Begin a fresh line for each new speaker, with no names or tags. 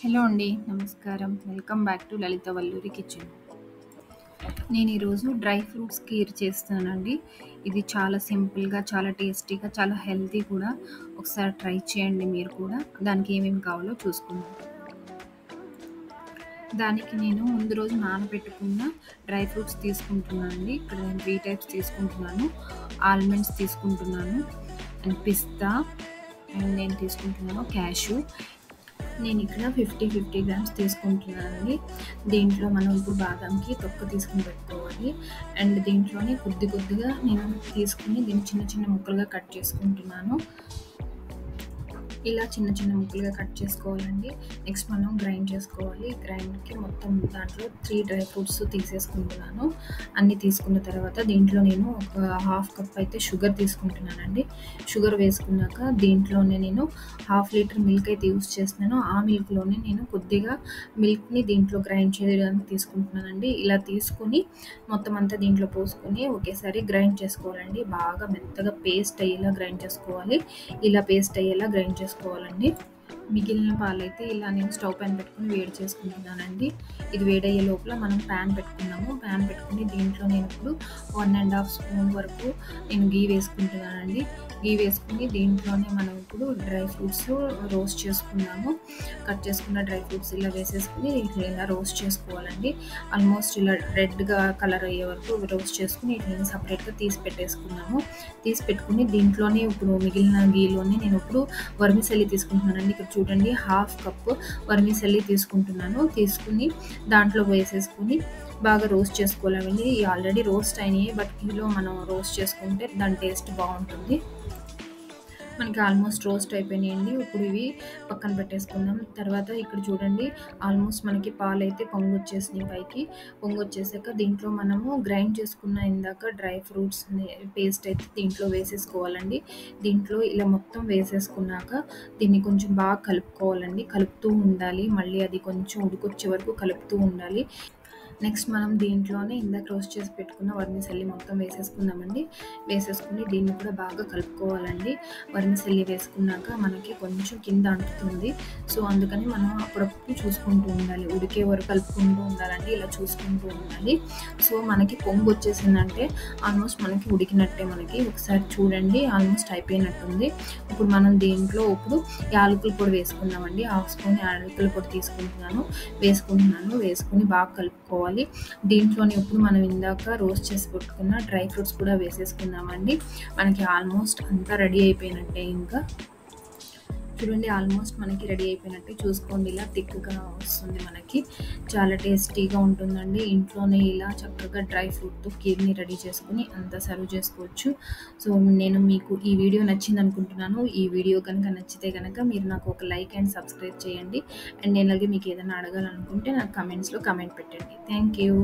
Hello అండి. నమస్కారం. Welcome back to Lalitha Valluri kitchen. నేను ఈరోజు డ్రై ఫ్రూట్స్ కీర్ చేస్తున్నానండి. ఇది చాలా సింపుల్‌గా, చాలా టేస్టీగా, చాలా హెల్తీ కూడా. ఒకసారి ట్రై చేయండి మీరు కూడా. దానికి ఏమేమి కావాలో చూసుకుందాం. దానికి నేను ముందు రోజు నానబెట్టుకున్న డ్రై ఫ్రూట్స్ తీసుకుంటున్నానండి. ఇక్కడ నేను 3 టైప్స్ తీసుకుంటున్నాను. ఆల్మండ్స్ తీసుకుంటున్నాను, అండ్ పిస్తా, అండ్ నేను తీసుకుంటున్నాను క్యాష్యూ. నేను ఇక్కడ 50 గ్రామ్స్ తీసుకుంటున్నానండి. దీంట్లో మనం ఇప్పుడు బాదంకి తొక్క తీసుకొని పెట్టుకోవాలి. అండ్ దీంట్లోనే కొద్దిగా నేను తీసుకుని దీన్ని చిన్న చిన్న ముక్కలుగా కట్ చేసుకుంటున్నాను. ఇలా చిన్న చిన్న ముక్కలుగా కట్ చేసుకోవాలండి. నెక్స్ట్ మనం గ్రైండ్ చేసుకోవాలి. గ్రైండ్కి మొత్తం దాంట్లో 3 డ్రై ఫ్రూట్స్ తీసేసుకుంటున్నాను. అన్నీ తీసుకున్న తర్వాత దీంట్లో నేను ఒక హాఫ్ కప్ అయితే షుగర్ తీసుకుంటున్నానండి. షుగర్ వేసుకున్నాక దీంట్లోనే నేను హాఫ్ లీటర్ మిల్క్ అయితే యూస్ చేస్తున్నాను. ఆ మిల్క్లోనే నేను కొద్దిగా మిల్క్ని దీంట్లో గ్రైండ్ చేయడానికి తీసుకుంటున్నానండి. ఇలా తీసుకొని మొత్తం అంతా దీంట్లో పోసుకొని ఒకేసారి గ్రైండ్ చేసుకోవాలండి. బాగా మెత్తగా పేస్ట్ అయ్యేలా గ్రైండ్ చేసుకోవాలి. ఇలా పేస్ట్ అయ్యేలా గ్రైండ్ చేసుకోవాలండి. మిగిలిన పాలైతే ఇలా నేను స్టవ్ పైన పెట్టుకుని వేడి చేసుకుంటున్నానండి. ఇది వేడయ్యే లోపల మనం ప్యాన్ పెట్టుకున్నాము. ప్యాన్ పెట్టుకుని దీంట్లో నేను ఇప్పుడు 1½ స్పూన్ వరకు నేను గీ వేసుకుంటున్నానండి. గీ వేసుకుని దీంట్లోనే మనం ఇప్పుడు డ్రై ఫ్రూట్స్ రోస్ట్ చేసుకున్నాము. కట్ చేసుకున్న డ్రై ఫ్రూట్స్ ఇలా వేసేసుకుని ఇలా రోస్ట్ చేసుకోవాలండి. ఆల్మోస్ట్ ఇలా రెడ్గా కలర్ అయ్యే వరకు రోస్ట్ చేసుకుని ఇట్లా సపరేట్గా తీసి పెట్టేసుకున్నాము. తీసి పెట్టుకుని దీంట్లోనే ఇప్పుడు మిగిలిన గీలోనే నేను ఇప్పుడు వర్మిసెల్లి తీసుకుంటున్నానండి. ఇక్కడ చూడండి, హాఫ్ కప్ వర్మిసెల్లి తీసుకుంటున్నాను. తీసుకుని దాంట్లో వేసేసుకుని బాగా రోస్ట్ చేసుకోవాలండి. ఆల్రెడీ రోస్ట్ అయినాయి, బట్ గీలో మనం రోస్ట్ చేసుకుంటే దాని టేస్ట్ బాగుంటుంది. మనకి ఆల్మోస్ట్ రోస్ట్ అయిపోయినాయండి. ఇప్పుడు ఇవి పక్కన పెట్టేసుకుందాం. తర్వాత ఇక్కడ చూడండి, ఆల్మోస్ట్ మనకి పాలు అయితే పొంగొచ్చేసినాయి పైకి. పొంగొచ్చేసాక దీంట్లో మనము గ్రైండ్ చేసుకున్న ఇందాక డ్రై ఫ్రూట్స్ పేస్ట్ అయితే దీంట్లో వేసేసుకోవాలండి. దీంట్లో ఇలా మొత్తం వేసేసుకున్నాక దీన్ని కొంచెం బాగా కలుపుకోవాలండి. కలుపుతూ ఉండాలి. మళ్ళీ అది కొంచెం ఉడికొచ్చే వరకు కలుపుతూ ఉండాలి. నెక్స్ట్ మనం దీంట్లోనే ఇందాక రోస్ట్ చేసి పెట్టుకున్న వర్మిసెల్లి మొత్తం వేసేసుకుందామండి. వేసేసుకుని దీన్ని కూడా బాగా కలుపుకోవాలండి. వర్మిసెల్లి వేసుకున్నాక మనకి కొంచెం కింద అంటుతుంది. సో అందుకని మనం అప్పుడప్పుడు చూసుకుంటూ ఉండాలి. ఉడికే వరకు కలుపుకుంటూ ఉండాలండి. ఇలా చూసుకుంటూ ఉండాలి. సో మనకి పొంగు వచ్చేసిందంటే ఆల్మోస్ట్ మనకి ఉడికినట్టే. మనకి ఒకసారి చూడండి, ఆల్మోస్ట్ అయిపోయినట్టుంది. ఇప్పుడు మనం దీంట్లో ఇప్పుడు యాలకుల పొడి వేసుకుందామండి. హాఫ్ స్పూన్ యాలకుల పొడి వేసుకుని బాగా కలుపుకోవాలి. దీంట్లోనే ఇప్పుడు మనం ఇందాక రోస్ట్ చేసి పెట్టుకున్న డ్రై ఫ్రూట్స్ కూడా వేసేసుకుందామండి. మనకి ఆల్మోస్ట్ అంతా రెడీ అయిపోయినట్టే. ఇంకా చూడండి, ఆల్మోస్ట్ మనకి రెడీ అయిపోయినట్టే. చూసుకోండి, ఇలా థిక్గా వస్తుంది. మనకి చాలా టేస్టీగా ఉంటుందండి. ఇంట్లోనే ఇలా చక్కగా డ్రై ఫ్రూట్తో కీర్ని రెడీ చేసుకుని అంతా సర్వ్ చేసుకోవచ్చు. సో నేను మీకు ఈ వీడియో నచ్చింది అనుకుంటున్నాను. ఈ వీడియో కనుక నచ్చితే కనుక మీరు నాకు ఒక లైక్ అండ్ సబ్స్క్రైబ్ చేయండి. అండ్ నేను అలాగే మీకు ఏదైనా అడగాలనుకుంటే నాకు కమెంట్స్లో కమెంట్ పెట్టండి. Thank you.